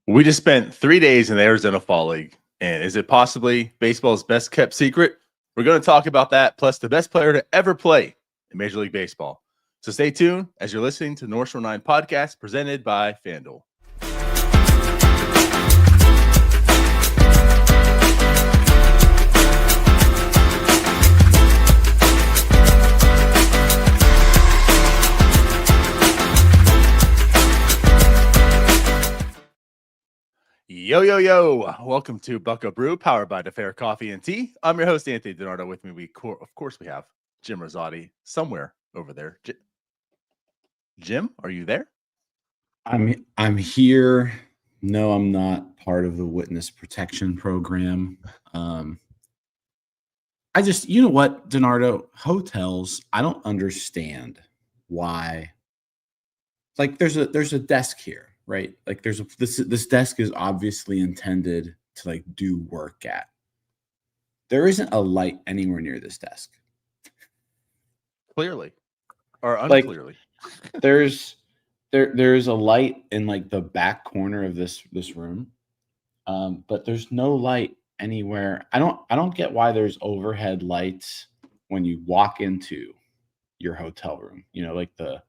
We just spent 3 days in the Arizona Fall League, and is it possibly baseball's best kept secret? We're going to talk about that, plus the best player to ever play in Major League Baseball. So stay tuned as you're listening to the North Shore 9 podcast presented by Fanduel. Yo, yo, yo. Welcome to Bucco Brew, powered by Fer Coffee Tea. I'm your host, Anthony DiNardo. With me, of course, we have Jim Rosati somewhere over there. Jim, are you there? I'm here. No, I'm not part of the witness protection program. I just, you know what, DiNardo, hotels, I don't understand why. Like there's a desk here, right? Like this desk is obviously intended to like do work at. There isn't a light anywhere near this desk. Clearly. Or unclearly. Like, there's a light in like the back corner of this room. But there's no light anywhere. I don't get why there's overhead lights when you walk into your hotel room, you know, like the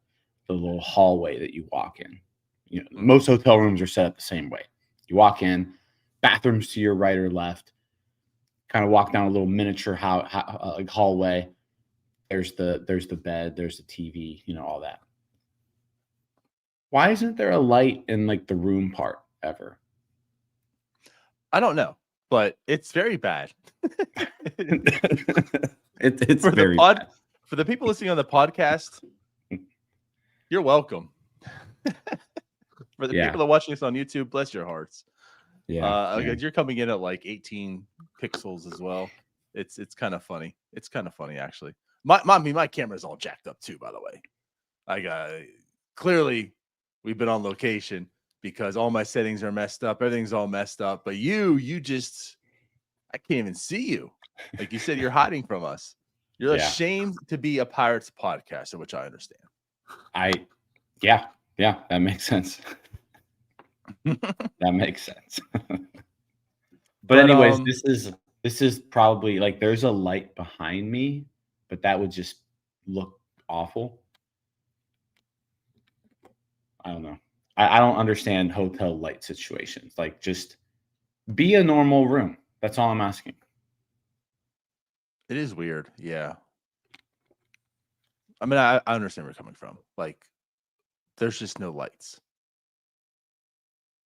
little hallway that you walk in. You know, most hotel rooms are set up the same way. You walk in, bathrooms to your right or left, kind of walk down a little miniature like hallway. There's the bed, there's the TV, you know, all that. Why isn't there a light in like the room part ever? I don't know, but it's very bad. It's very bad. For the people listening on the podcast, you're welcome. For the people that are watching us on YouTube, bless your hearts. Yeah, you're coming in at like 18 pixels as well. It's kind of funny. It's kind of funny actually. My camera's all jacked up too, by the way. I got clearly we've been on location because all my settings are messed up. Everything's all messed up. But you just, I can't even see you. Like you said, you're hiding from us. You're ashamed to be a Pirates podcaster, which I understand. Yeah, that makes sense. That makes sense. But anyways, this is probably like there's a light behind me, but that would just look awful. I don't know. I don't understand hotel light situations. Like, just be a normal room. That's all I'm asking. It is weird. Yeah. I mean, I understand where you're coming from. Like, there's just no lights.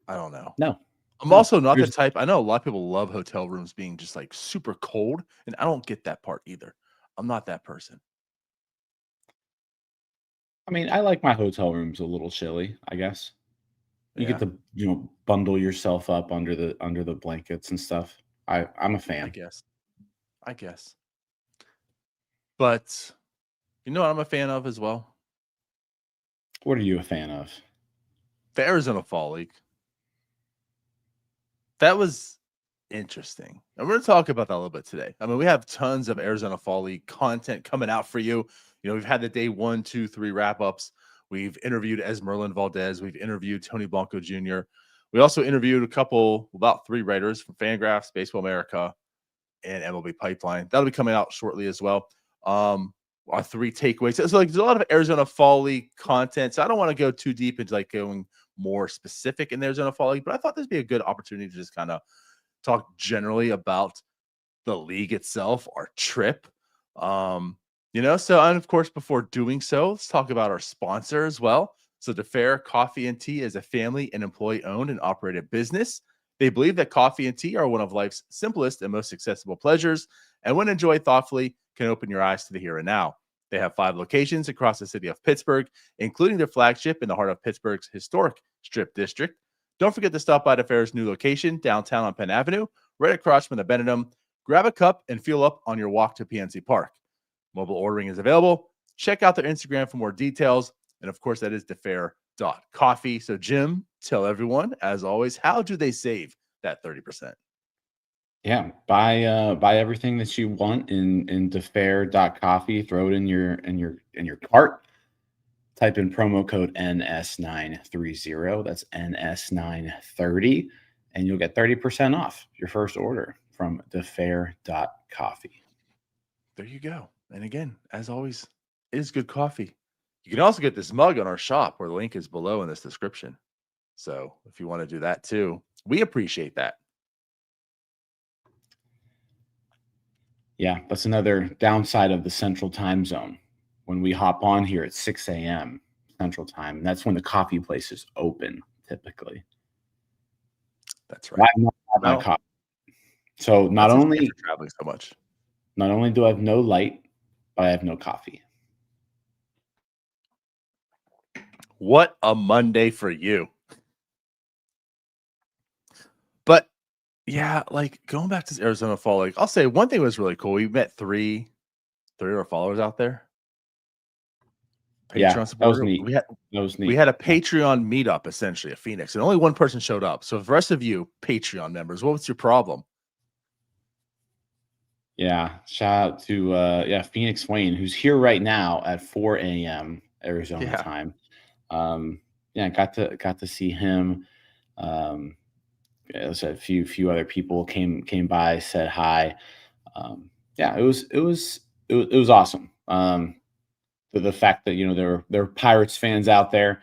I don't know. No. I'm also not the type. I know a lot of people love hotel rooms being just like super cold, and I don't get that part either. I'm not that person. I mean, I like my hotel rooms a little chilly, I guess. You get to, you know, bundle yourself up under the blankets and stuff. I'm a fan. I guess. But you know what I'm a fan of as well? What are you a fan of? The Arizona Fall League. That was interesting. And we're going to talk about that a little bit today. I mean, we have tons of Arizona Fall League content coming out for you. You know, we've had the day 1, 2, 3 wrap-ups. We've interviewed Esmeralda Valdez. We've interviewed Tony Blanco Jr. We also interviewed about 3 writers from Fangraphs, Baseball America, and MLB Pipeline. That'll be coming out shortly as well. Our 3 takeaways. So like, there's a lot of Arizona Fall League content. So I don't want to go too deep into like going more specific in the Arizona Fall League, but I thought this would be a good opportunity to just kind of talk generally about the league itself, our trip. You know, so, and of course, before doing so, let's talk about our sponsor as well. So Fer Coffee Tea is a family and employee-owned and operated business. They believe that coffee and tea are one of life's simplest and most accessible pleasures, and when enjoyed thoughtfully, can open your eyes to the here and now. They have 5 locations across the city of Pittsburgh, including their flagship in the heart of Pittsburgh's historic Strip District. Don't forget to stop by the Fer's new location downtown on Penn Avenue, right across from the Benedum. Grab a cup and fuel up on your walk to PNC Park. Mobile ordering is available. Check out their Instagram for more details. And of course, that is defer.coffee. So Jim, tell everyone, as always, how do they save that 30%? Yeah, buy everything that you want in defer.coffee. Throw it in your cart. type in promo code NS930. That's NS930, and you'll get 30% off your first order from thefair.coffee. There you go. And again, as always, it is good coffee. You can also get this mug on our shop, where the link is below in this description. So if you want to do that too, we appreciate that. Yeah, that's another downside of the Central Time Zone. When we hop on here at 6 a.m. Central Time, that's when the coffee places open typically. That's right. I've not had my coffee. So not That's only after traveling so much, not only do I have no light, but I have no coffee. What a Monday for you. But yeah, like going back to this Arizona Fall, like I'll say one thing was really cool. We met three of our followers out there. Yeah, Patreon that supporter. was neat. We had a Patreon meetup essentially at Phoenix, and only one person showed up. So the rest of you Patreon members, what was your problem? Yeah, shout out to Phoenix Wayne, who's here right now at 4 a.m. Arizona time. Got to see him. There's a few other people came by, said hi. It was awesome. The fact that there were Pirates fans out there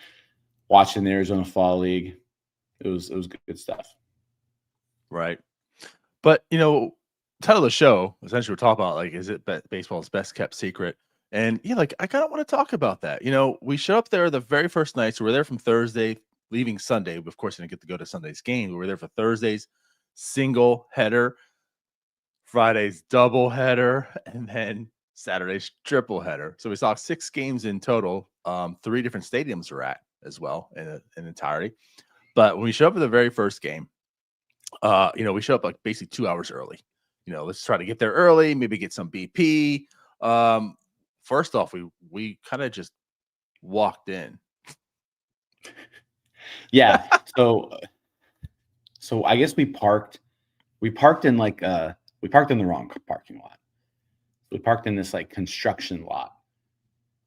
watching the Arizona Fall League, it was good stuff. Right, but title of the show essentially we're talking about, like, is it baseball's best kept secret? And like I kind of want to talk about that. We showed up there the very first night, so we're there from Thursday, leaving Sunday. Of course, didn't get to go to Sunday's game. We were there for Thursday's single header, Friday's double header, and then Saturday's triple header. So we saw 6 games in total. 3 different stadiums we're at as well in entirety. But when we showed up for the very first game, we show up like basically 2 hours early. Let's try to get there early, maybe get some BP. First off, we kind of just walked in. Yeah. So I guess we parked in we parked in the wrong parking lot. We parked in this like construction lot.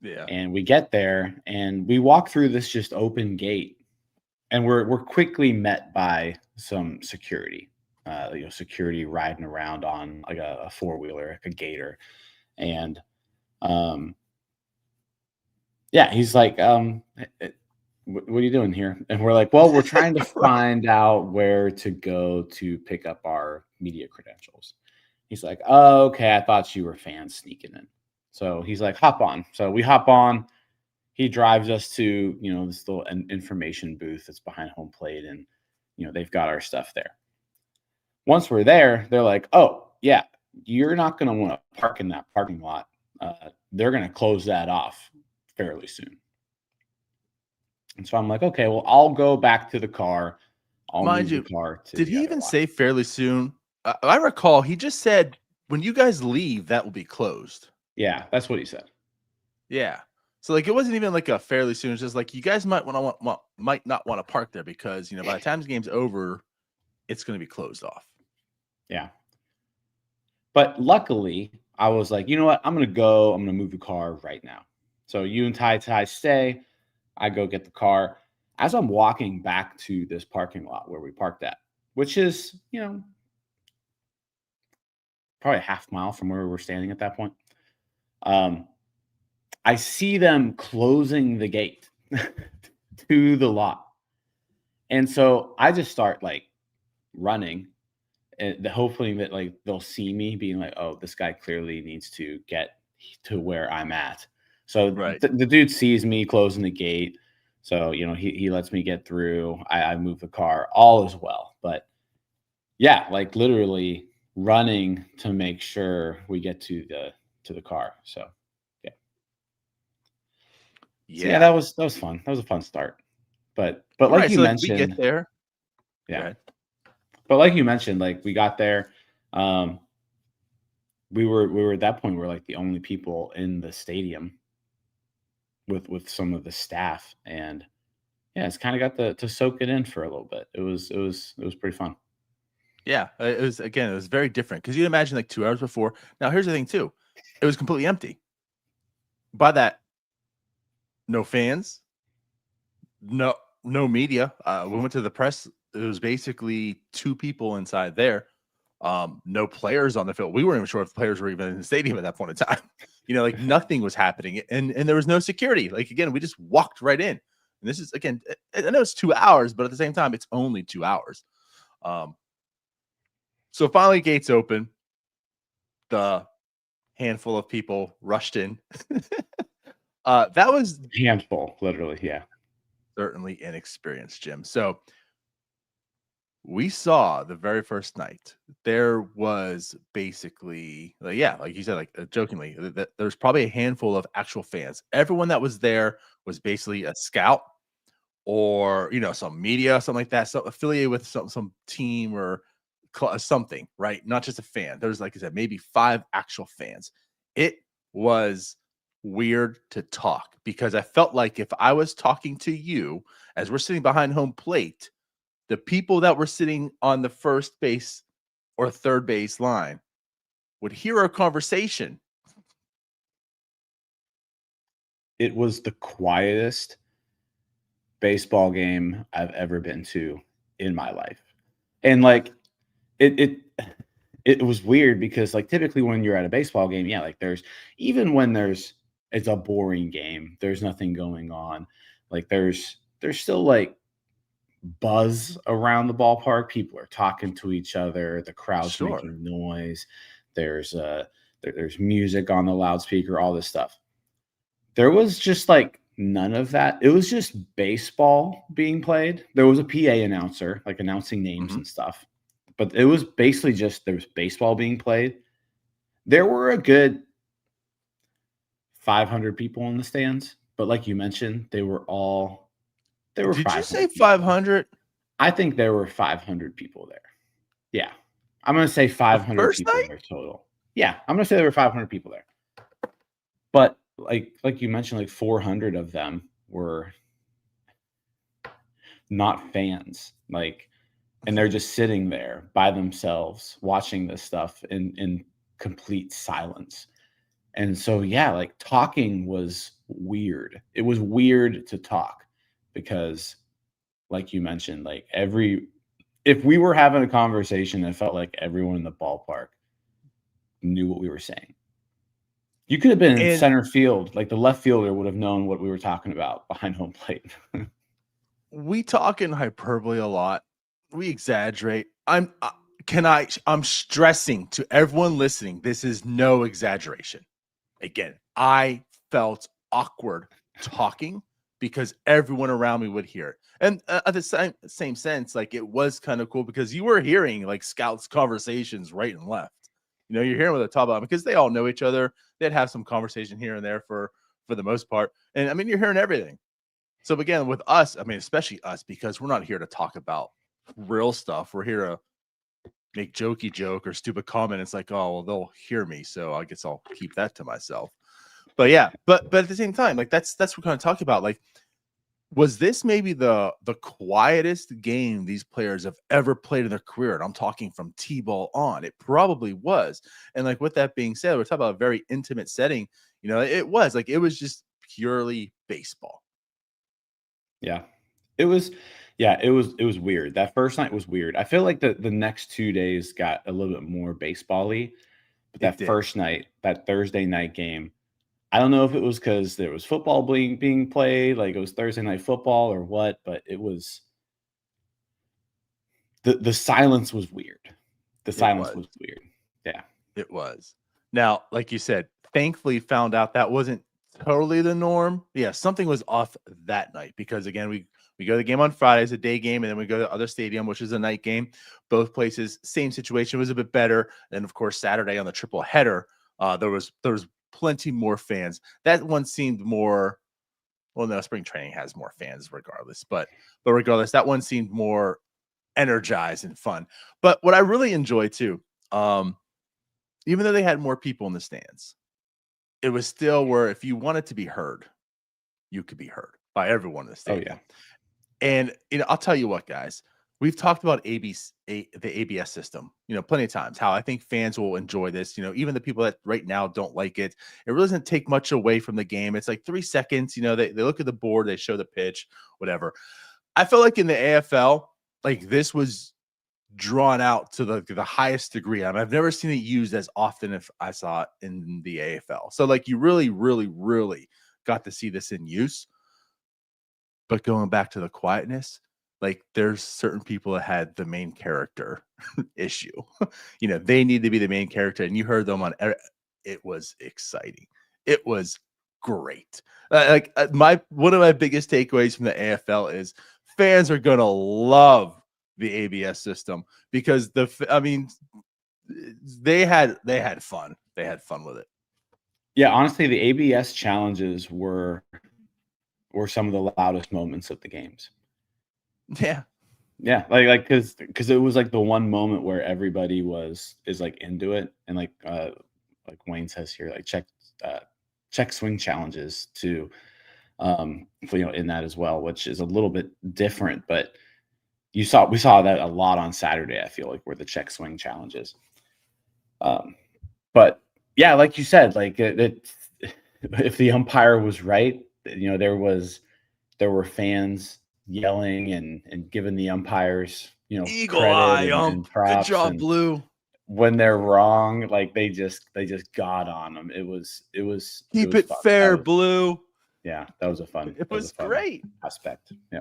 Yeah. And we get there and we walk through this just open gate, and we're quickly met by some security. Security riding around on like a 4-wheeler, like a gator. And he's like, what are you doing here? And we're like, well, we're trying to find out where to go to pick up our media credentials. He's like, oh, okay, I thought you were fans sneaking in. So he's like, hop on. So we hop on. He drives us to, this little information booth that's behind home plate, and, they've got our stuff there. Once we're there, they're like, oh, yeah, you're not going to want to park in that parking lot. They're going to close that off fairly soon. And so I'm like, okay, well, I'll go back to the car. I'll move the car to did the he other even lot. say fairly soon? I recall he just said, when you guys leave, that will be closed. Yeah, that's what he said. Yeah. So like it wasn't even like a fairly soon. It's just like you guys might not want to park there because by the time the game's over, it's going to be closed off. Yeah. But luckily, I was like, you know what? I'm going to move the car right now. So you and Ty stay. I go get the car. As I'm walking back to this parking lot where we parked at, which is, probably a half mile from where we were standing at that point. I see them closing the gate to the lot. And so I just start like running, and hoping that like they'll see me being like, oh, this guy clearly needs to get to where I'm at. So the dude sees me closing the gate. So, he lets me get through. I move the car, all is well. But yeah, like literally running to make sure we get to the car. So yeah, that was fun. That was a fun start. But like you mentioned, we get there. Yeah. But like you mentioned, like we got there. We were at that point, we're like the only people in the stadium with some of the staff, and it's kind of got to soak it in for a little bit. It was pretty fun. Yeah, it was very different because you imagine like 2 hours before. Now here's the thing too, it was completely empty. By that no fans, no media. We went to the press. It was basically two people inside there. No players on the field. We weren't even sure if players were even in the stadium at that point in time. Like nothing was happening, and there was no security. Like again, we just walked right in. And this is again, I know it's 2 hours, but at the same time, it's only 2 hours. So finally, gates open. The handful of people rushed in. That was Handful, literally, yeah. certainly inexperienced, Jim. So we saw the very first night there was basically like you said, like jokingly, that there's probably a handful of actual fans. Everyone that was there was basically a scout or some media, something like that, so affiliated with some team or something, right? Not just a fan. There's, like I said, maybe 5 actual fans. It was weird to talk because I felt like if I was talking to you as we're sitting behind home plate, the people that were sitting on the first base or third base line would hear our conversation. It was the quietest baseball game I've ever been to in my life. And like it was weird because like typically when you're at a baseball game, yeah, like even when it's a boring game, there's nothing going on. Like there's still like buzz around the ballpark. People are talking to each other, the crowd's Sure. making noise. There's there's music on the loudspeaker, all this stuff. There was just like none of that. It was just baseball being played. There was a PA announcer like announcing names Mhm. and stuff. But it was basically just there was baseball being played. There were a good 500 people in the stands, but like you mentioned, there were Did you say 500 people. 500? I think there were 500 people there. Yeah. I'm going to say The 500 first people night? there total. Yeah, I'm going to say there were 500 people there. But like you mentioned, like 400 of them were not fans. Like, and they're just sitting there by themselves watching this stuff in complete silence. And so, yeah, like talking was weird. It was weird to talk because, like you mentioned, like if we were having a conversation, it felt like everyone in the ballpark knew what we were saying. You could have been in And center field, like the left fielder would have known what we were talking about behind home plate. we talk in hyperbole a lot. We exaggerate. I'm stressing to everyone listening, this is no exaggeration. Again, I felt awkward talking because everyone around me would hear it. And at the same sense, like it was kind of cool because you were hearing like scouts conversations right and left. You're hearing what they talk about because they all know each other. They'd have some conversation here and there for the most part. And I mean, you're hearing everything. So again, with us, I mean, especially us, because we're not here to talk about real stuff. We're here to make jokey joke or stupid comment. It's like, oh, well, they'll hear me, so I guess I'll keep that to myself. But yeah, but at the same time, like that's what we're kind of talking about. Like, was this maybe the quietest game these players have ever played in their career? And I'm talking from T-ball on. It probably was. And like with that being said, we're talking about a very intimate setting. It was just purely baseball. Yeah. It was it was weird. That first night was weird. I feel like the next 2 days got a little bit more baseball-y, but It that did. first night, that Thursday night game, I don't know if it was because there was football being played, like it was Thursday night football or what, but it was the silence was weird. The It silence was. was weird. Yeah. It was. Now, like you said, thankfully found out that wasn't totally the norm. Yeah, something was off that night because again, we go to the game on Friday as a day game, and then we go to the other stadium, which is a night game. Both places, same situation, was a bit better. And of course, Saturday on the triple header, there was plenty more fans. That one seemed more. Well, no, spring training has more fans regardless, but regardless, that one seemed more energized and fun. But what I really enjoyed too, um, even though they had more people in the stands, it was still where if you wanted to be heard, you could be heard by everyone in the Oh, yeah. stadium. And I'll tell you what, guys, we've talked about the ABS system, plenty of times, how I think fans will enjoy this. Even the people that right now don't like it, it really doesn't take much away from the game. It's like 3 seconds, they look at the board, they show the pitch, whatever. I feel like in the AFL, like this was drawn out to the highest degree. I've never seen it used as often if I saw it in the AFL. So like you really, really, really got to see this in use. But going back to the quietness, like there's certain people that had the main character issue. They need to be the main character, and you heard them on. It was exciting. It was great. My one of my biggest takeaways from the AFL is fans are gonna love the ABS system because they had fun. They had fun with it. Yeah, honestly, the ABS challenges were some of the loudest moments of the games. Yeah. Yeah, like because it was like the one moment where everybody is like into it, and like Wayne says here, like check swing challenges to in that as well, which is a little bit different, but we saw that a lot on Saturday. I feel like were the check swing challenges. But yeah, like you said, like if the umpire was right, there were fans yelling and giving the umpires, Eagle credit eye, and props. Good job, and Blue. when they're wrong, like they just got on them. It was keep it fun. fair, Blue. Yeah, that was a fun. It was great aspect. Yeah.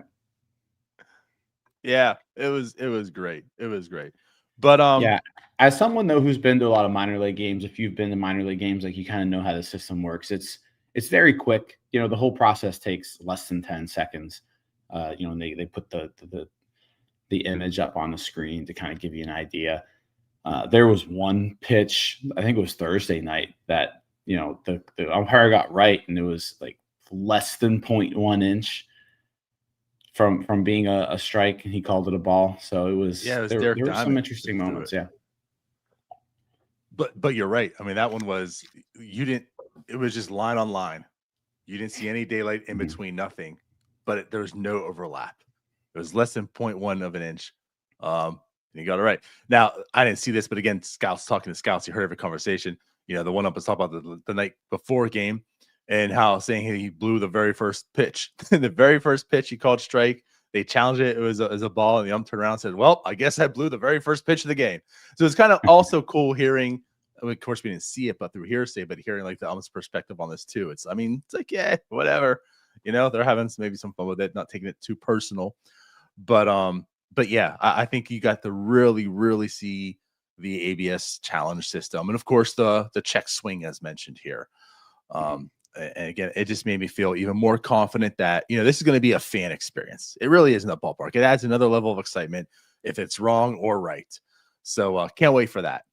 Yeah, it was great. It was great. But yeah, as someone though who's been to a lot of minor league games, if you've been to minor league games, like you kind of know how the system works. It's very quick. The whole process takes less than 10 seconds. And they put the image up on the screen to kind of give you an idea. There was one pitch, I think it was Thursday night, that the umpire got right, and it was like less than 0.1 inch from being a strike, and he called it a ball. So it was there were some interesting moments. Yeah. But you're right. I mean, that one was it was just line on line. You didn't see any daylight in between, nothing, but there was no overlap. It was less than 0.1 of an inch. You got it right. Now, I didn't see this, but again, talking to scouts, you heard every conversation. The one up was talking about the night before game, and how saying he blew the very first pitch. The very first pitch he called strike. They challenged it. It was a ball, and the ump turned around and said, well, I guess I blew the very first pitch of the game. So it's kind of also cool hearing. Of course, we didn't see it, but through hearsay, but hearing like the ump's perspective on this too. It's like, yeah, whatever. They're having maybe some fun with it, not taking it too personal. But yeah, I think you got to really, really see the ABS challenge system. And of course, the check swing as mentioned here. And again, it just made me feel even more confident that, this is going to be a fan experience. It really is in the ballpark. It adds another level of excitement if it's wrong or right. So can't wait for that.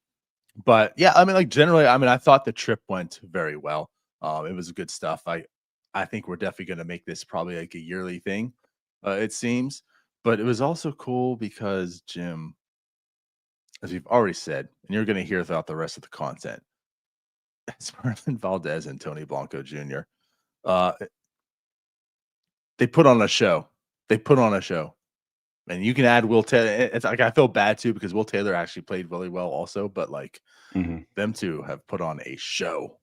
But yeah, generally, I thought the trip went very well. It was good stuff. I think we're definitely going to make this probably like a yearly thing, it seems. But it was also cool because, Jim, as we've already said, and you're going to hear throughout the rest of the content, Esmeralda Valdez and Tony Blanco Jr. They put on a show. And you can add Will Taylor. It's like I feel bad too because Will Taylor actually played really well also, but them two have put on a show,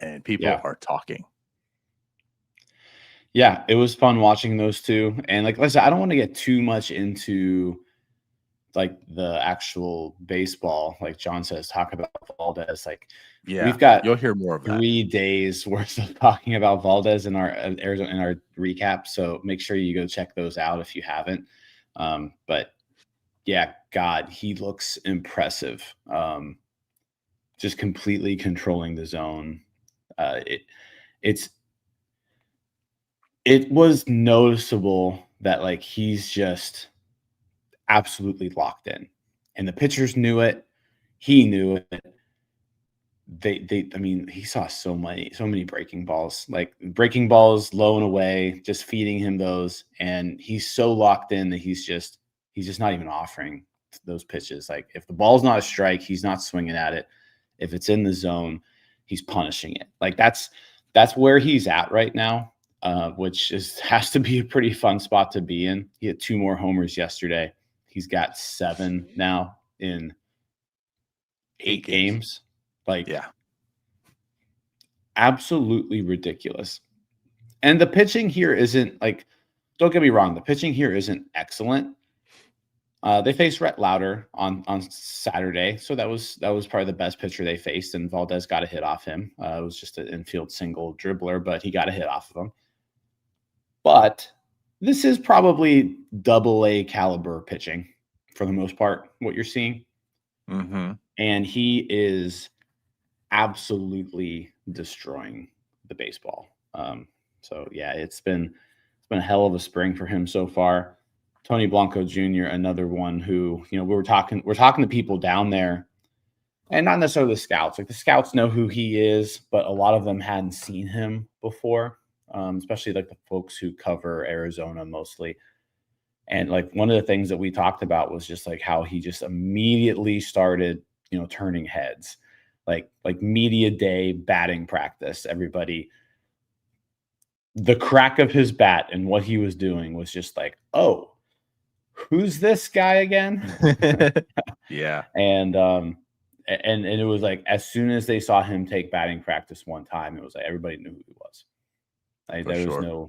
and people are talking. Yeah, it was fun watching those two. And like I said, I don't want to get too much into like the actual baseball. Like John says, talk about Valdez. Like we've got you'll hear more of 3 days worth of talking about Valdez in our recap. So make sure you go check those out if you haven't. But yeah, God, he looks impressive. Just completely controlling the zone. It was noticeable that like he's just absolutely locked in, and the pitchers knew it. He knew it. He saw so many breaking balls, low and away, just feeding him those, and he's so locked in that he's just not even offering those pitches. Like if the ball's not a strike, he's not swinging at it. If it's in the zone, he's punishing it. Like that's where he's at right now. Which has to be a pretty fun spot to be in. He had 2 more homers yesterday. he's got 7 now in 8 games. Like, yeah, absolutely ridiculous. And the pitching here isn't like, don't get me wrong, the pitching here isn't excellent. They faced Rhett Lauder on Saturday, so that was probably the best pitcher they faced, and Valdez got a hit off him. It was just an infield single dribbler, but he got a hit off of him. But this is probably AA caliber pitching for the most part, what you're seeing. mm-hmm. And he is absolutely destroying the baseball. So yeah, it's been a hell of a spring for him so far. Tony Blanco Jr., another one who, we're talking to people down there, and not necessarily the scouts. Like, the scouts know who he is, but a lot of them hadn't seen him before, especially like the folks who cover Arizona mostly. And like, one of the things that we talked about was just like how he just immediately started, turning heads, like media day, batting practice. Everybody, the crack of his bat and what he was doing was just like, oh, who's this guy again? Yeah. And it was like, as soon as they saw him take batting practice one time, it was like everybody knew who he was. Like,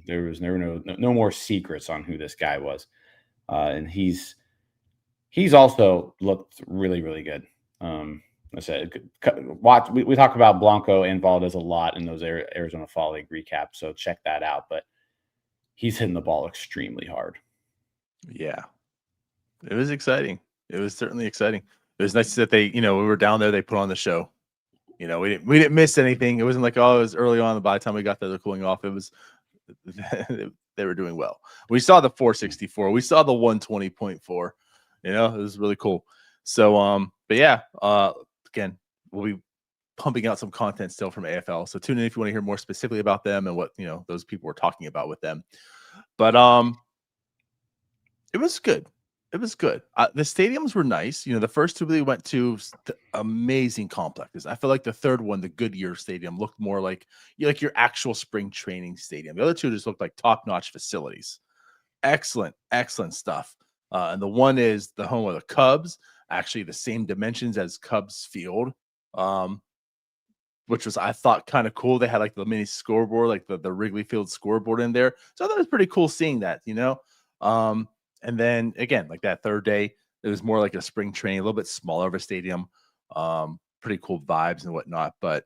there was never no more secrets on who this guy was. And he's also looked really, really good. I said, we talk about Blanco and Valdez a lot in those Arizona Fall League recaps, so check that out. But he's hitting the ball extremely hard. Yeah, it was exciting. It was certainly exciting. It was nice that they, we were down there. They put on the show. We didn't miss anything. It wasn't like, oh, it was early on. By the time we got there, they're cooling off. It was they were doing well. We saw the 464. We saw the 120.4. It was really cool. So, but yeah, again, we'll be pumping out some content still from AFL. So tune in if you want to hear more specifically about them and what those people were talking about with them. But it was good. It was good. The stadiums were nice. The first two we went to, amazing complexes. I feel like the third one, the Goodyear Stadium, looked more like your actual spring training stadium. The other two just looked like top-notch facilities. Excellent, excellent stuff. And the one is the home of the Cubs, actually the same dimensions as Cubs Field, which was, I thought, kind of cool. They had like the mini scoreboard, like the Wrigley Field scoreboard in there. So I thought it was pretty cool seeing that, and then again, like that third day, it was more like a spring training, a little bit smaller of a stadium, pretty cool vibes and whatnot. But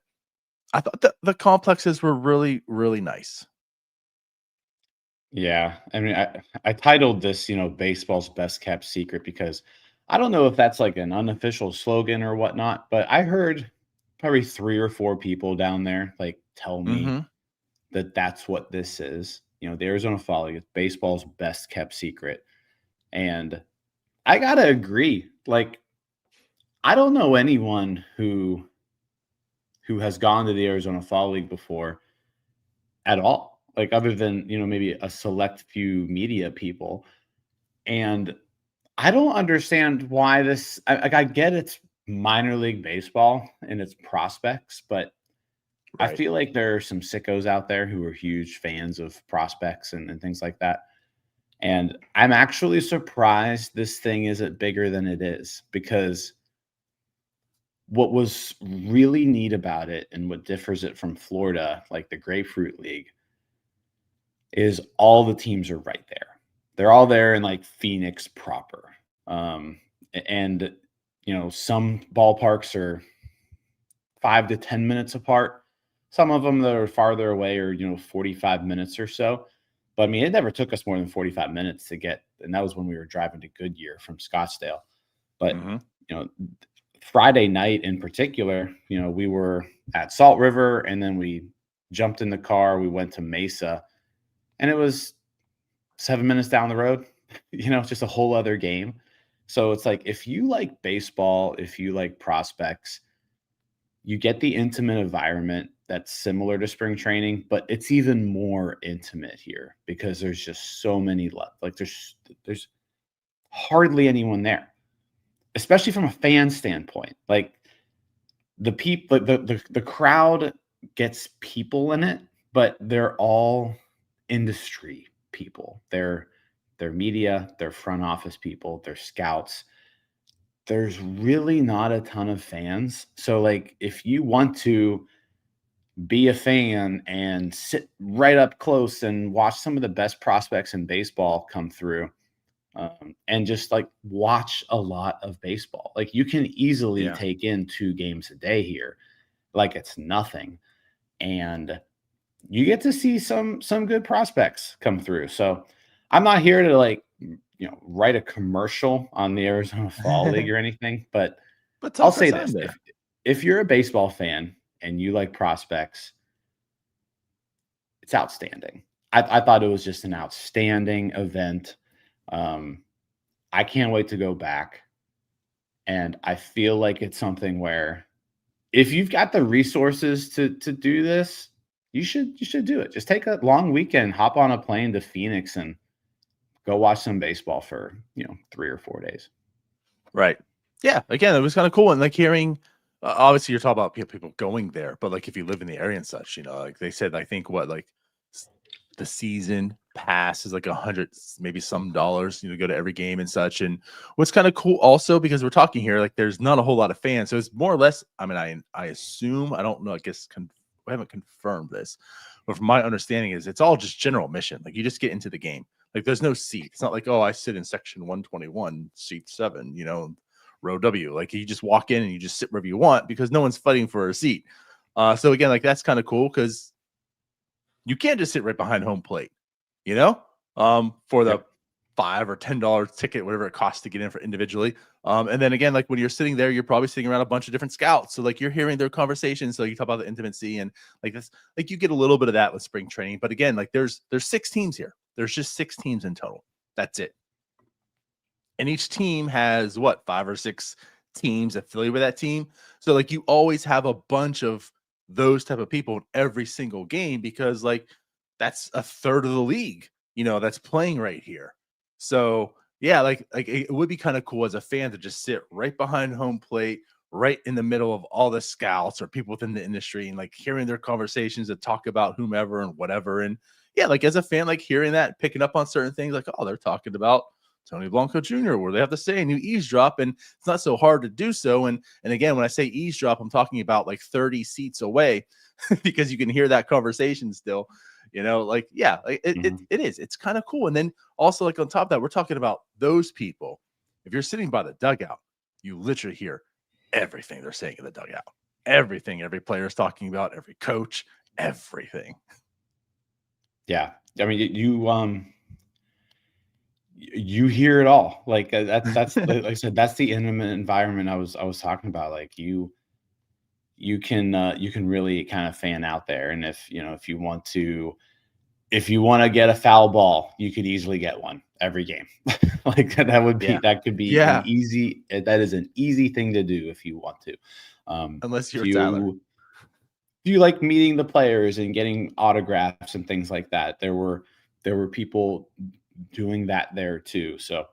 I thought that the complexes were really, really nice. Yeah. I mean, I titled this, baseball's best kept secret, because I don't know if that's like an unofficial slogan or whatnot, but I heard probably 3 or 4 people down there like tell me that that's what this is. The Arizona Fall League, baseball's best kept secret. And I gotta agree. Like, I don't know anyone who has gone to the Arizona Fall League before at all. Like, other than, maybe a select few media people. And I don't understand why this, I get it's minor league baseball and it's prospects, but I Right. feel like there are some sickos out there who are huge fans of prospects and things like that. And I'm actually surprised this thing isn't bigger than it is, because what was really neat about it and what differs it from Florida, like the Grapefruit League, is all the teams are right there. They're all there in like Phoenix proper. And some ballparks are 5 to 10 minutes apart. Some of them that are farther away are 45 minutes or so. But I mean, it never took us more than 45 minutes to get, and that was when we were driving to Goodyear from Scottsdale. But Friday night in particular, we were at Salt River, and then we jumped in the car. We went to Mesa, and it was 7 minutes down the road. Just a whole other game. So it's like, if you like baseball, if you like prospects, you get the intimate environment that's similar to spring training, but it's even more intimate here because there's just so many left. Like, there's hardly anyone there, especially from a fan standpoint. Like, the people, the crowd gets people in it, but they're all industry people. They're their media, their front office people, their scouts. There's really not a ton of fans. So like if you want to be a fan and sit right up close and watch some of the best prospects in baseball come through, and just like watch a lot of baseball. Like you can easily Yeah. take in 2 games a day here, like it's nothing, and you get to see some good prospects come through. So I'm not here to like write a commercial on the Arizona Fall League or anything, but But I'll talk say us on this: there. if you're a baseball fan and you like prospects, it's outstanding. I thought it was just an outstanding event. Um, I can't wait to go back. And I feel like it's something where if you've got the resources to do this, you should do it. Just take a long weekend, hop on a plane to Phoenix and go watch some baseball for, 3 or 4 days. Right. Yeah. Again, it was kind of cool. And like hearing, obviously, you're talking about people going there, but like if you live in the area and such, like they said, I think the season pass is like 100, maybe some dollars, to go to every game and such. And what's kind of cool also, because we're talking here, like there's not a whole lot of fans. So it's more or less, I mean, I assume, I don't know, I guess we haven't confirmed this, but from my understanding is it's all just general admission. Like you just get into the game. Like there's no seat. It's not like, oh, I sit in section 121, seat 7, row W. Like you just walk in and you just sit wherever you want because no one's fighting for a seat. So again, like that's kind of cool because you can't just sit right behind home plate, for the Yep. $5 or $10 ticket, whatever it costs to get in for individually. And then again, like when you're sitting there, you're probably sitting around a bunch of different scouts. So like you're hearing their conversations. So you talk about the intimacy and like this, like you get a little bit of that with spring training. But again, like there's 6 teams here. There's just 6 teams in total. That's it. And each team has what, 5 or 6 teams affiliated with that team. So like you always have a bunch of those type of people in every single game because like that's a third of the league, that's playing right here. So yeah, like it would be kind of cool as a fan to just sit right behind home plate, right in the middle of all the scouts or people within the industry and like hearing their conversations that talk about whomever and whatever. And yeah, like as a fan, like hearing that, picking up on certain things, like, oh, they're talking about Tony Blanco Jr., where they have to say and you eavesdrop, and it's not so hard to do so. And again, when I say eavesdrop, I'm talking about like 30 seats away because you can hear that conversation still. Like yeah, like it is. It's kind of cool. And then also like on top of that, we're talking about those people. If you're sitting by the dugout, you literally hear everything they're saying in the dugout. Everything every player is talking about, every coach, everything. Yeah. I mean, you hear it all. Like that's like I said, that's the intimate environment I was talking about. Like you can really kind of fan out there. And if you want to get a foul ball, you could easily get one every game. Like Yeah. that could be Yeah. that is an easy thing to do if you want to. Unless If you're Tyler. you like meeting the players and getting autographs and things like that, there were people doing that there too. So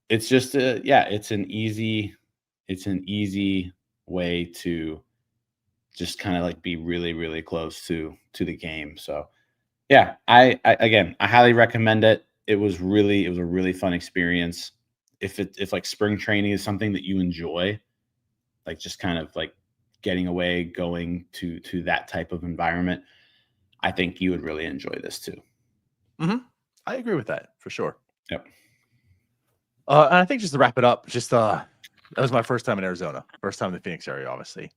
it's just it's an easy way to just kind of like be really, really close to the game. So yeah, I highly recommend it. It was a really fun experience. If like spring training is something that you enjoy, like just kind of like getting away, going to that type of environment, I think you would really enjoy this too. Mm-hmm. I agree with that for sure. Yep. And I think just to wrap it up, just that was my first time in Arizona, first time in the Phoenix area, obviously.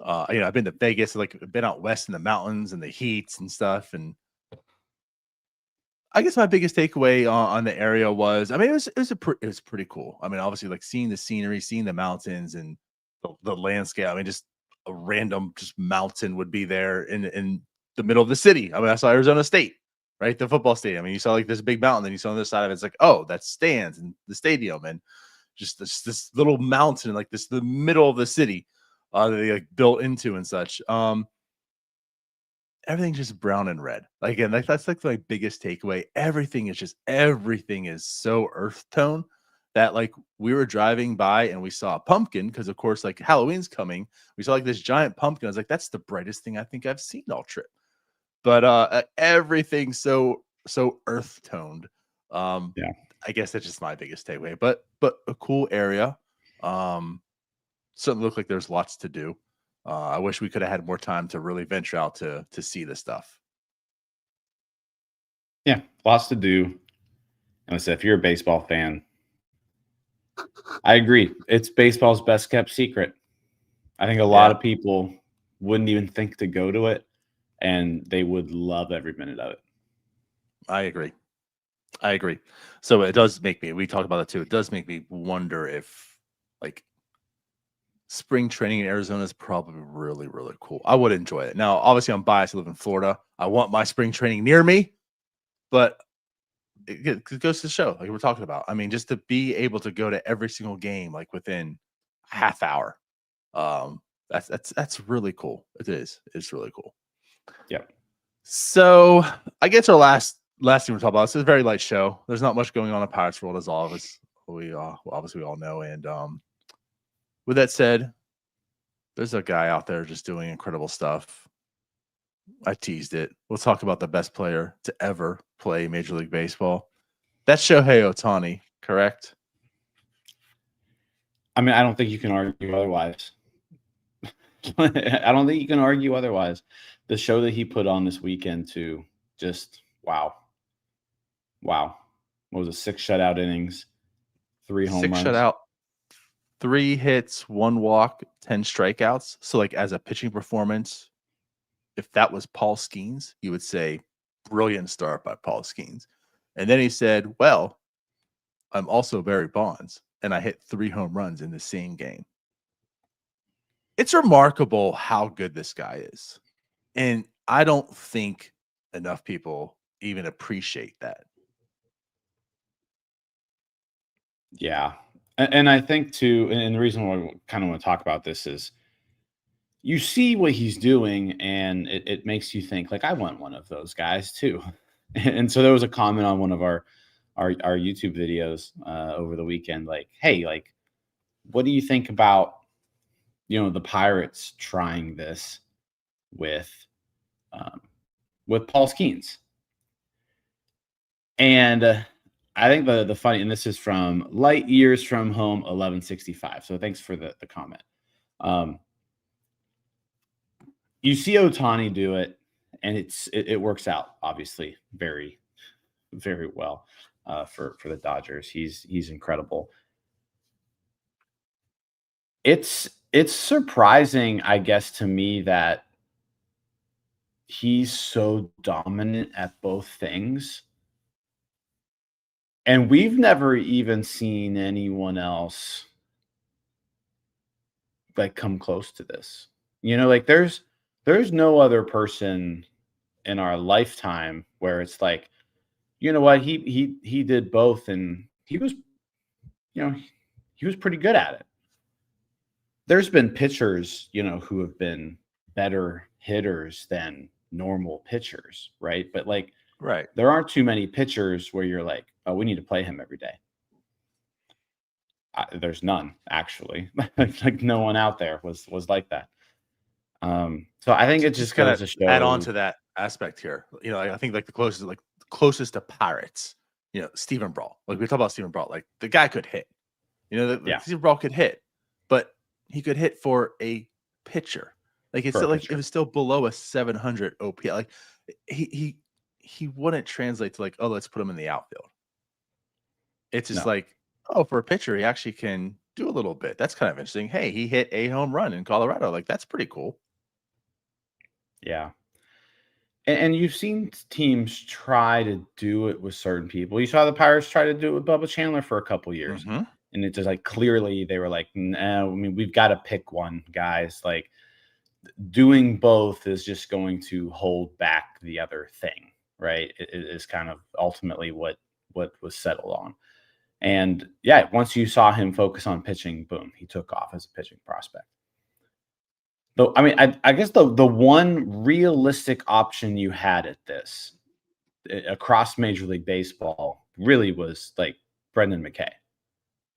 I've been to Vegas, like I've been out west in the mountains and the heats and stuff. And I guess my biggest takeaway on the area was, I mean, it was pretty cool. I mean, obviously, like seeing the scenery, seeing the mountains and the landscape. I mean, just a random just mountain would be there in the middle of the city. I mean, I saw Arizona State, right, the football stadium. I mean, you saw like this big mountain, then you saw on the other side of it, it's like, oh, that's stands and the stadium, and just this little mountain, like this the middle of the city, that they like built into and such. Everything's just brown and red. Like, again, that's like my biggest takeaway. Everything is so earth tone that like we were driving by and we saw a pumpkin because of course like Halloween's coming. We saw like this giant pumpkin. I was like, that's the brightest thing I think I've seen all trip. But everything's so earth toned. Yeah. I guess that's just my biggest takeaway. But a cool area. Certainly look like there's lots to do. I wish we could have had more time to really venture out to see the stuff. Yeah, lots to do. And I said, if you're a baseball fan, I agree. It's baseball's best kept secret. I think a lot Yeah. of people wouldn't even think to go to it, and they would love every minute of it. I agree. So it does make me, we talked about it too. It does make me wonder if like spring training in Arizona is probably really, really cool. I would enjoy it. Now, obviously, I'm biased. I live in Florida. I want my spring training near me, but it goes to show, like we're talking about. I mean, just to be able to go to every single game, like within a half hour, that's really cool. It is. It's really cool. Yep. So I guess our last thing we're talking about. This is a very light show. There's not much going on in Pirates World, as all of us obviously we all know. And with that said, there's a guy out there just doing incredible stuff. I teased it. We'll talk about the best player to ever play Major League Baseball. That's Shohei Ohtani, correct? I mean, I don't think you can argue otherwise. I don't think you can argue otherwise. The show that he put on this weekend, too, just wow. Wow. What was it? 6 shutout innings, 3 home 6 runs. shutout, 3 hits, 1 walk, 10 strikeouts. So, like, as a pitching performance, if that was Paul Skenes, you would say, brilliant start by Paul Skenes. And then he said, well, I'm also Barry Bonds, and I hit 3 home runs in the same game. It's remarkable how good this guy is. And I don't think enough people even appreciate that. Yeah. And I think, too, and the reason why I kind of want to talk about this is you see what he's doing, and it makes you think, like, I want one of those guys, too. And so there was a comment on one of our YouTube videos over the weekend, like, hey, like, what do you think about, the Pirates trying this with Paul Skenes? And I think the funny, and this is from Light Years from Home 1165. So thanks for the comment. You see Ohtani do it, and it works out, obviously, very, very well for the Dodgers. He's incredible. It's surprising, I guess, to me that he's so dominant at both things. And we've never even seen anyone else like come close to this. Like there's no other person in our lifetime where it's like, you know what, he did both, and he was pretty good at it. There's been pitchers, who have been better hitters than normal pitchers, right? But like, Right. there aren't too many pitchers where you're like, oh, we need to play him every day. There's none, actually. Like no one out there was like that. So I think it just kind goes of to show. add on to that aspect here. I think like the closest to Pirates, Stephen Brawl. Like we talk about Stephen Brawl, like the guy could hit. Yeah. Stephen Brawl could hit, but he could hit for a pitcher. Like it's still like it was still below a 700 OP. Like he wouldn't translate to like, oh, let's put him in the outfield. It's just like, oh, for a pitcher, he actually can do a little bit. That's kind of interesting. Hey, he hit a home run in Colorado. Like that's pretty cool. Yeah. And you've seen teams try to do it with certain people. You saw the Pirates try to do it with Bubba Chandler for a couple years. Mm-hmm. And it's just like clearly they were like, no, I mean, we've got to pick one, guys. Like doing both is just going to hold back the other thing, right? It is kind of ultimately what was settled on. And yeah, once you saw him focus on pitching, boom, he took off as a pitching prospect. Though, I mean, I guess the one realistic option you had at this across Major League Baseball really was like Brendan McKay.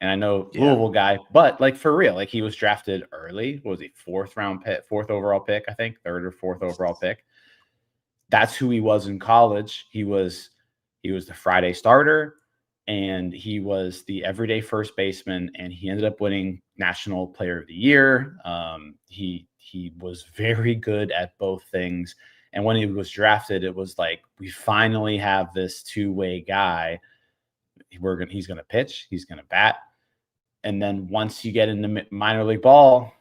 And I know Louisville guy, but like for real, like he was drafted early. What was he? Fourth overall pick, I think, 3rd or 4th overall pick. That's who he was in college. He was the Friday starter. and he was the everyday first baseman, and he ended up winning National Player of the Year. He was very good at both things. And when he was drafted, it was like, we finally have this two-way guy. He's going to pitch, he's going to bat. And then once you get into minor league ball,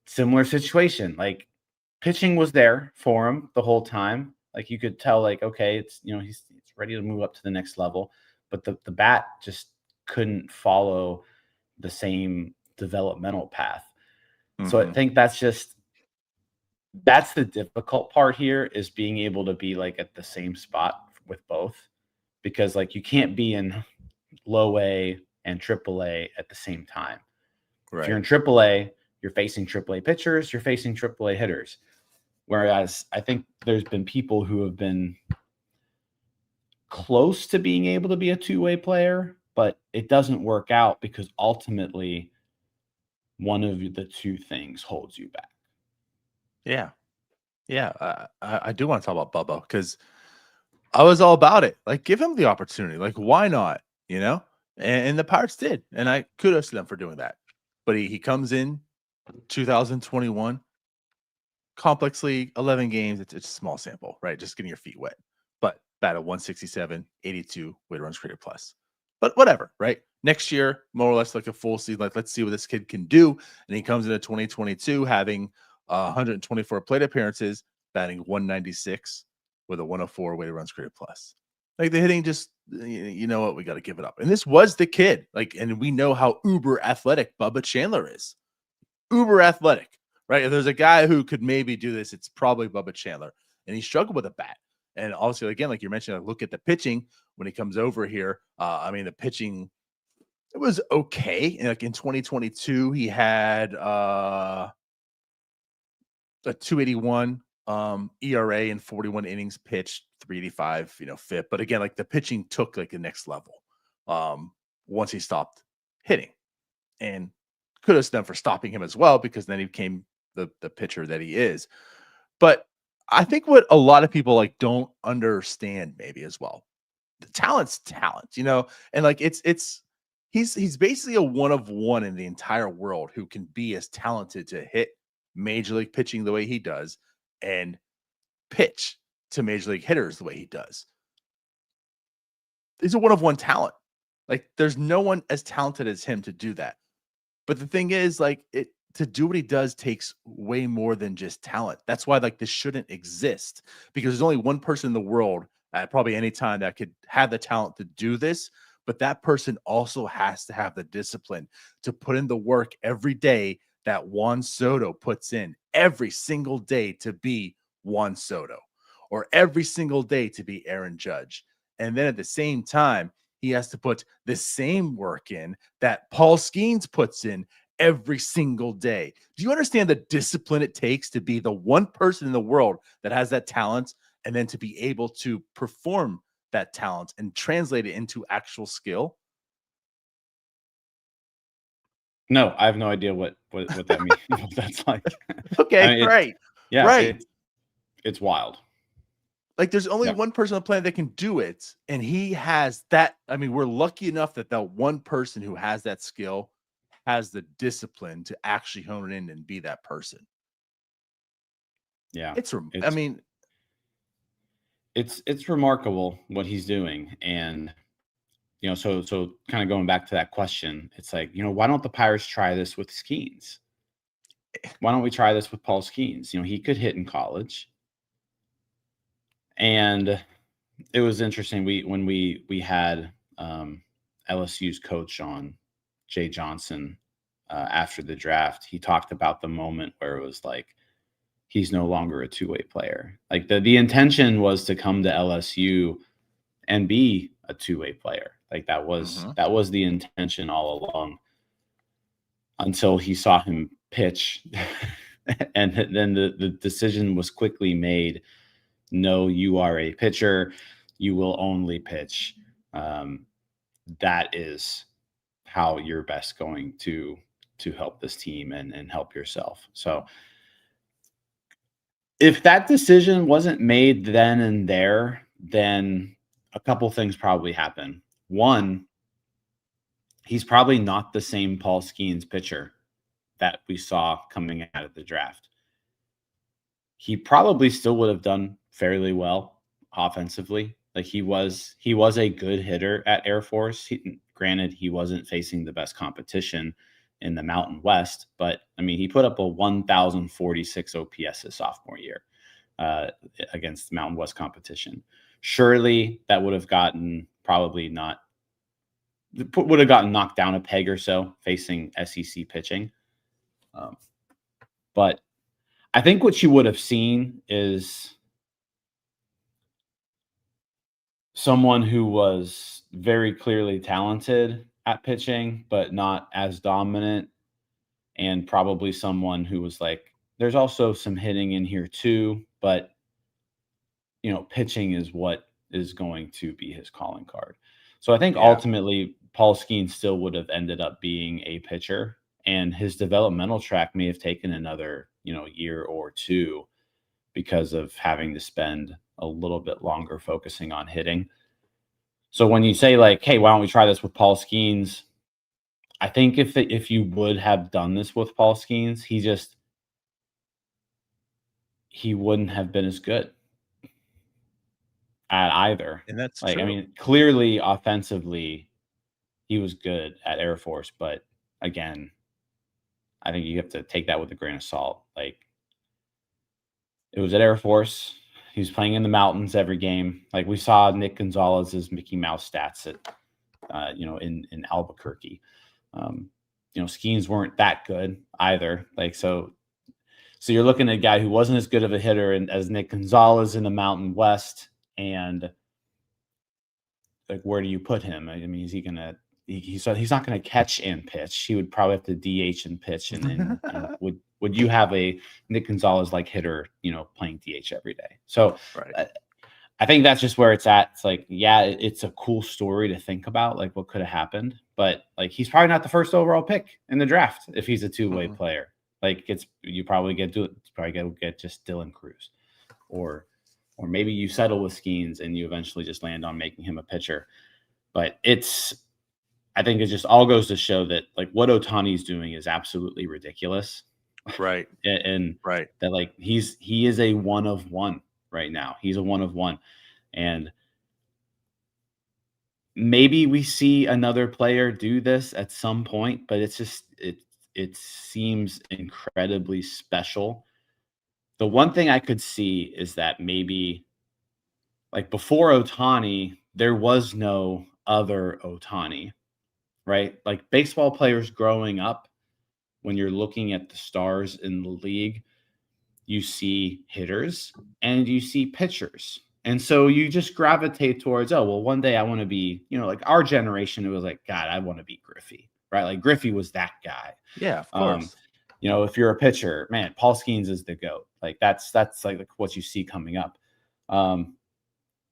similar situation. Like, pitching was there for him the whole time. Like, you could tell, like, okay, it's, he's ready to move up to the next level, but the bat just couldn't follow the same developmental path. So I think that's the difficult part here, is being able to be like at the same spot with both, because like you can't be in low A and triple A at the same time. Right. If you're in triple A, you're facing triple A pitchers, you're facing triple A hitters. Whereas I think there's been people who have been close to being able to be a two-way player, but it doesn't work out because ultimately one of the two things holds you back. Yeah. Yeah. I do want to talk about Bubba, because I was all about it. Like, give him the opportunity. Like, why not? And the Pirates did. And I kudos to them for doing that. But he comes in 2021, complex league, 11 games. It's a small sample, right? Just getting your feet wet. But batted 167, 82 weighted runs created plus. But whatever, right? Next year, more or less like a full season. Like, let's see what this kid can do. And he comes into 2022 having 124 plate appearances, batting 196 with a 104 weighted runs created plus. Like, the hitting just, you know what, we got to give it up. And this was the kid. Like, and we know how uber athletic Bubba Chandler is. Uber athletic, right? If there's a guy who could maybe do this, it's probably Bubba Chandler. And he struggled with a bat. And also, again, like you mentioned, look at the pitching when he comes over here. The pitching, it was okay. And like in 2022, he had a 281 ERA in 41 innings pitched, 385, FIP. But again, like the pitching took like the next level once he stopped hitting. And kudos to them for stopping him as well, because then he became the pitcher that he is. But I think what a lot of people like don't understand maybe as well, the talent's talent, and like he's basically a one of one in the entire world who can be as talented to hit major league pitching the way he does and pitch to major league hitters the way he does. He's a one of one talent. Like, there's no one as talented as him to do that. But the thing is, like, to do what he does takes way more than just talent. That's why, like, this shouldn't exist, because there's only one person in the world at probably any time that could have the talent to do this. But that person also has to have the discipline to put in the work every day that Juan Soto puts in every single day to be Juan Soto, or every single day to be Aaron Judge. And then at the same time, he has to put the same work in that Paul Skenes puts in every single day. Do you understand the discipline it takes to be the one person in the world that has that talent, and then to be able to perform that talent and translate it into actual skill? No, I have no idea what that means. What that's like. Okay, right. Yeah, right. It's wild. Like, there's only one person on the planet that can do it, and he has that. I mean, we're lucky enough that one person who has that skill has the discipline to actually hone it in and be that person. Yeah, it's remarkable what he's doing. And so kind of going back to that question, it's like, why don't the Pirates try this with Skenes? Why don't we try this with Paul Skenes? He could hit in college. And it was interesting. When we had LSU's coach on, Jay Johnson, after the draft, he talked about the moment where it was like, he's no longer a two-way player. Like, the intention was to come to LSU and be a two-way player. Like, that was the intention all along, until he saw him pitch. And then the decision was quickly made. No, you are a pitcher. You will only pitch. That is how you're best going to help this team and help yourself. So if that decision wasn't made then and there, then a couple things probably happen. One, he's probably not the same Paul Skenes pitcher that we saw coming out of the draft. He probably still would have done fairly well offensively. Like he was a good hitter at Air Force. Granted, he wasn't facing the best competition in the Mountain West, but I mean, he put up a 1,046 OPS his sophomore year against Mountain West competition. Surely that would have gotten knocked down a peg or so facing SEC pitching. But I think what you would have seen is someone who was very clearly talented at pitching, but not as dominant, and probably someone who was like, there's also some hitting in here too, but pitching is what is going to be his calling card. So I think ultimately Paul Skenes still would have ended up being a pitcher, and his developmental track may have taken another, year or two because of having to spend a little bit longer focusing on hitting. So when you say like, hey, why don't we try this with Paul Skenes? I think if you would have done this with Paul Skenes, he wouldn't have been as good at either. And that's like, true. I mean, clearly offensively, he was good at Air Force, but again, I think you have to take that with a grain of salt. Like, it was at Air Force. He was playing in the mountains every game. Like we saw Nick Gonzalez's Mickey Mouse stats at, in Albuquerque. Skenes weren't that good either. Like, so you're looking at a guy who wasn't as good of a hitter as Nick Gonzalez in the Mountain West. And like, where do you put him? I mean, is he going to, he's not going to catch and pitch. He would probably have to DH and pitch. And would you have a Nick Gonzalez like hitter, playing DH every day? So Right. I think that's just where it's at. It's like, yeah, it's a cool story to think about, like what could have happened, but like he's probably not the first overall pick in the draft if he's a two-way player. Like you probably get just Dylan Cruz, or maybe you settle with Skenes and you eventually just land on making him a pitcher. But I think it just all goes to show that like what Ohtani's doing is absolutely ridiculous. Right. and right. That like he is a one of one right now. He's a one of one. And maybe we see another player do this at some point, but it's just it seems incredibly special. The one thing I could see is that maybe like before Ohtani, there was no other Ohtani, right? Like baseball players growing up, when you're looking at the stars in the league, you see hitters and you see pitchers. And so you just gravitate towards, oh, well, one day I want to be, like our generation, it was like, God, I want to be Griffey, right? Like Griffey was that guy. Yeah, of course. If you're a pitcher, man, Paul Skenes is the GOAT. Like that's like what you see coming up.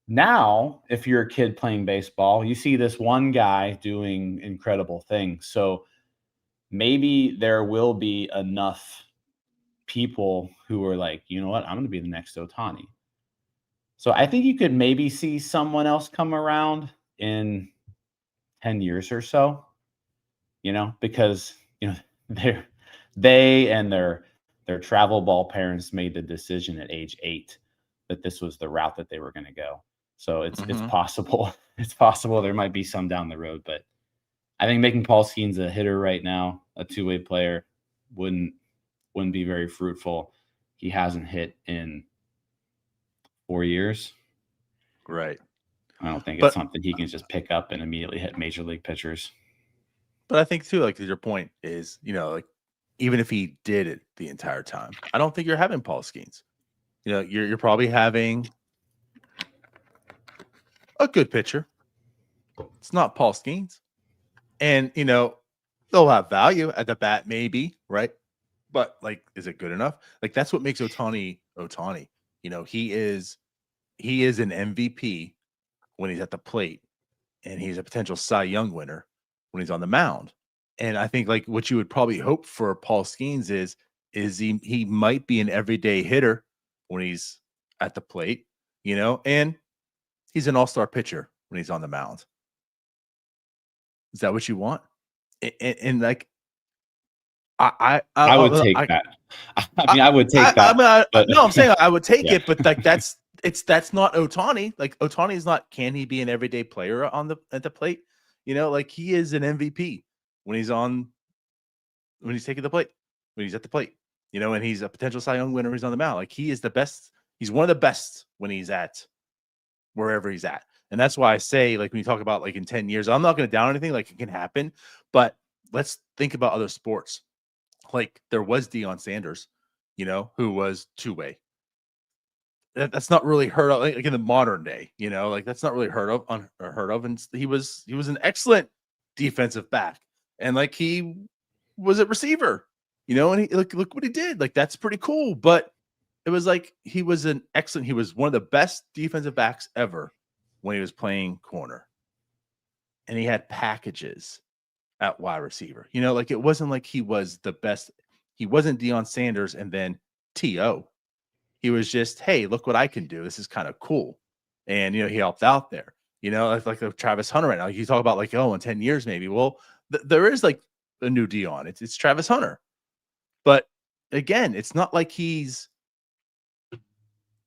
Now, if you're a kid playing baseball, you see this one guy doing incredible things. So maybe there will be enough people who are like, you know what, I'm going to be the next Ohtani. So I think you could maybe see someone else come around in 10 years or so, because, they and their travel ball parents made the decision at age 8 that this was the route that they were going to go. So it's possible. It's possible there might be some down the road, but I think making Paul Skenes a hitter right now, a two-way player, wouldn't be very fruitful. He hasn't hit in 4 years. Right. I don't think it's something he can just pick up and immediately hit major league pitchers. But I think too, like your point is, like even if he did it the entire time, I don't think you're having Paul Skenes. You're probably having a good pitcher. It's not Paul Skenes. And, they'll have value at the bat, maybe, right? But like, is it good enough? Like, that's what makes Ohtani. He is an MVP when he's at the plate, and he's a potential Cy Young winner when he's on the mound. And I think like what you would probably hope for Paul Skenes is he might be an everyday hitter when he's at the plate, and he's an all-star pitcher when he's on the mound. Is that what you want? And like I would take that. I mean, I would take that. No, I'm saying I would take Yeah. it, but like that's not Ohtani. Like Ohtani is not. Can he be an everyday player at the plate? Like he is an MVP when he's taking the plate, when he's at the plate. And he's a potential Cy Young winner. He's on the mound. Like he is the best. He's one of the best when he's at wherever he's at. And that's why I say, like, when you talk about like in 10 years, I'm not going to down anything. Like it can happen, but let's think about other sports. Like there was Deion Sanders, who was two-way. That's not really heard of like in the modern day, like that's not really heard of. And he was an excellent defensive back, and like he was a receiver, and he look what he did. Like that's pretty cool. But it was like he was one of the best defensive backs ever when he was playing corner, and he had packages at wide receiver. Like it wasn't like he was the best. He wasn't Deion Sanders and then T.O. He was just, hey, look what I can do. This is kind of cool. And, he helped out there. Like Travis Hunter right now. You talk about like, in 10 years maybe. Well, there is like a new Deion. It's Travis Hunter. But again, it's not like he's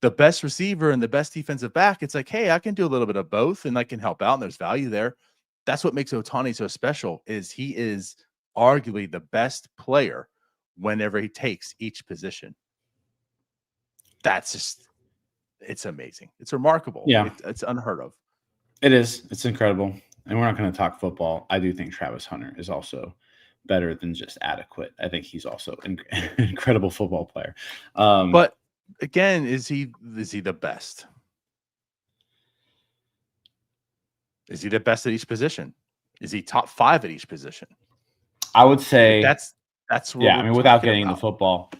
the best receiver and the best defensive back. It's like, hey, I can do a little bit of both and I can help out and there's value there. That's what makes Ohtani so special is he is arguably the best player whenever he takes each position. That's just, it's amazing. It's remarkable. Yeah. It's unheard of. It is. It's incredible. And we're not going to talk football. I do think Travis Hunter is also better than just adequate. I think he's also an incredible football player. But again, is he the best? Is he the best at each position? Is he top 5 at each position? I would say that's what I mean, without getting into football,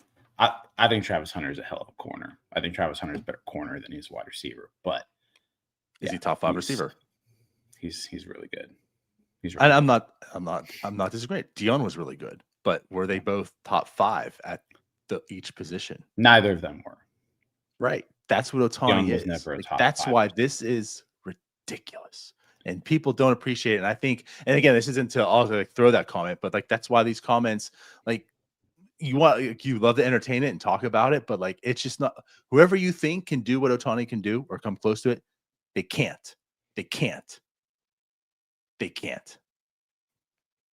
I think Travis Hunter is a hell of a corner. I think Travis Hunter is a better corner than he's a wide receiver. But is he top 5 receiver? He's really good. And I'm not disagreeing. Deion was really good, but were they both top 5 at each position? Neither of them were. Right. That's what Ohtani is. Never a top that's 5. Why this is ridiculous. And people don't appreciate it. And I think, and again, this isn't to also like throw that comment, but like that's why these comments, like you love to entertain it and talk about it, but like it's just not whoever you think can do what Ohtani can do or come close to it, they can't. They can't.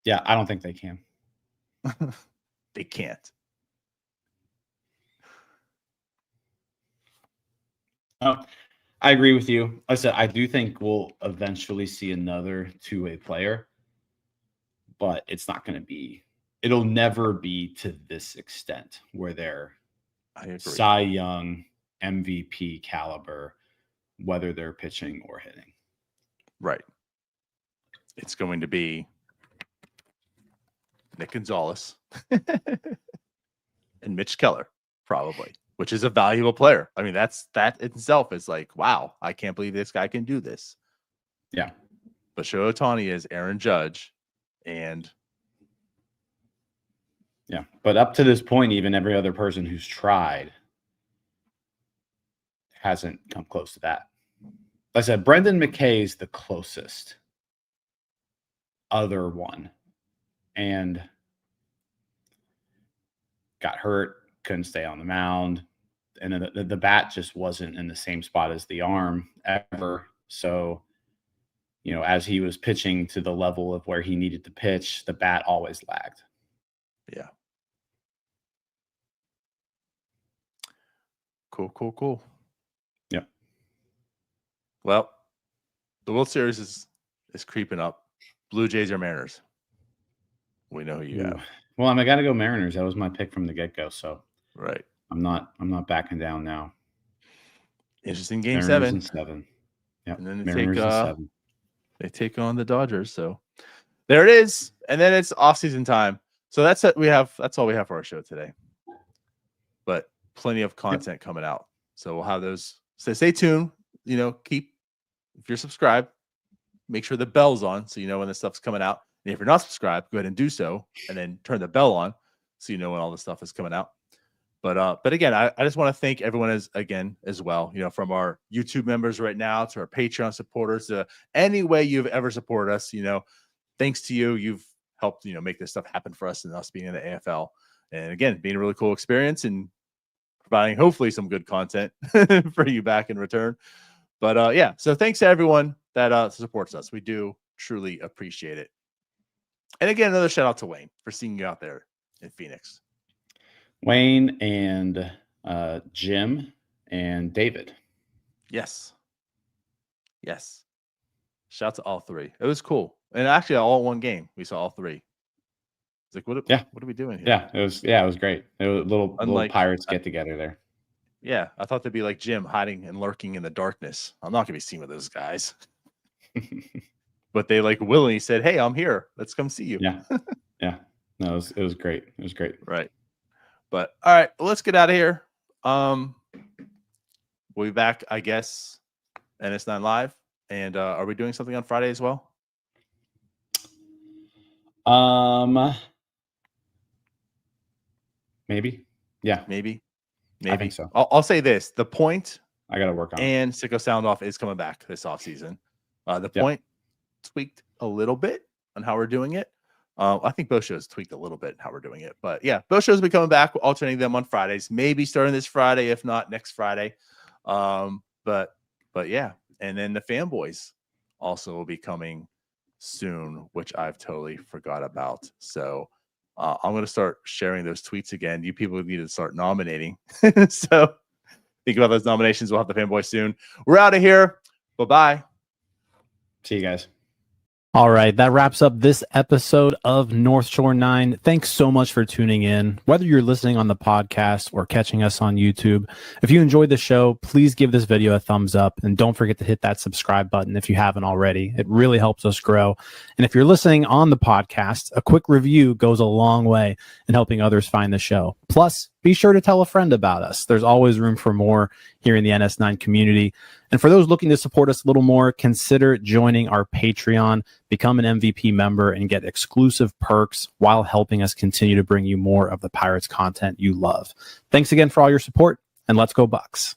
Yeah, I don't think they can. They can't. Oh, I agree with you. Like I said, I do think we'll eventually see another two-way player, but it's not going to be. It'll never be to this extent where they're Cy Young, MVP caliber, whether they're pitching or hitting. Right. It's going to be Nick Gonzalez and Mitch Keller, probably, which is a valuable player. I mean, that itself is like, wow, I can't believe this guy can do this. Yeah. But Shohei Ohtani is Aaron Judge and yeah. But up to this point, even every other person who's tried hasn't come close to that. Like I said, Brendan McKay is the closest other one and got hurt, couldn't stay on the mound. And the bat just wasn't in the same spot as the arm ever. So, as he was pitching to the level of where he needed to pitch, the bat always lagged. Yeah. Cool. Yep. Well, the World Series is creeping up. Blue Jays or Mariners? We know who you have. Well, I got to go Mariners. That was my pick from the get-go. So right. I'm not backing down now. Interesting game. Mariners 7. Yep. And then they take on the Dodgers. So there it is. And then it's off-season time. So that's it. That's all we have for our show today. But plenty of content coming out. So we'll have those. So stay tuned. If you're subscribed, make sure the bell's on so you know when the stuff's coming out. And if you're not subscribed, go ahead and do so and then turn the bell on so you know when all the stuff is coming out. But again, I just want to thank everyone as well, from our YouTube members right now to our Patreon supporters, to any way you've ever supported us, thanks to you. You've helped, make this stuff happen for us and us being in the AFL. And again, being a really cool experience and providing hopefully some good content for you back in return. But yeah, so thanks to everyone that supports us. We do truly appreciate it. And again, another shout out to Wayne for seeing you out there in Phoenix. Wayne and Jim and David. Yes. Shout out to all three. It was cool. And actually all one game. We saw all three. It's like, what are we doing here? Yeah, it was great. It was a little Pirates get together there. Yeah, I thought they'd be like Jim hiding and lurking in the darkness. I'm not gonna be seen with those guys. But they like willingly said, "Hey, I'm here. Let's come see you." Yeah. No, it was great. It was great. Right. But all right, let's get out of here. We'll be back, I guess, NS9 Live. And are we doing something on Friday as well? Maybe. Yeah. Maybe. I think so. I'll say this: The Point I got to work on and Sicko Sound Off is coming back this offseason. The Point tweaked a little bit on how we're doing it. I think both shows tweaked a little bit how we're doing it. But yeah, both shows will be coming back. We're alternating them on Fridays, maybe starting this Friday, if not next Friday. But yeah, and then the Fanboys also will be coming soon, which I've totally forgot about. So I'm going to start sharing those tweets again. You people need to start nominating. So think about those nominations. We'll have the Fanboys soon. We're out of here. Bye-bye. See you guys. All right, that wraps up this episode of North Shore 9. Thanks so much for tuning in, whether you're listening on the podcast or catching us on YouTube. If you enjoyed the show, please give this video a thumbs up, and don't forget to hit that subscribe button if you haven't already. It really helps us grow. And if you're listening on the podcast, a quick review goes a long way in helping others find the show. Plus, be sure to tell a friend about us. There's always room for more here in the NS9 community. And for those looking to support us a little more, consider joining our Patreon, become an MVP member, and get exclusive perks while helping us continue to bring you more of the Pirates content you love. Thanks again for all your support, and let's go Bucks.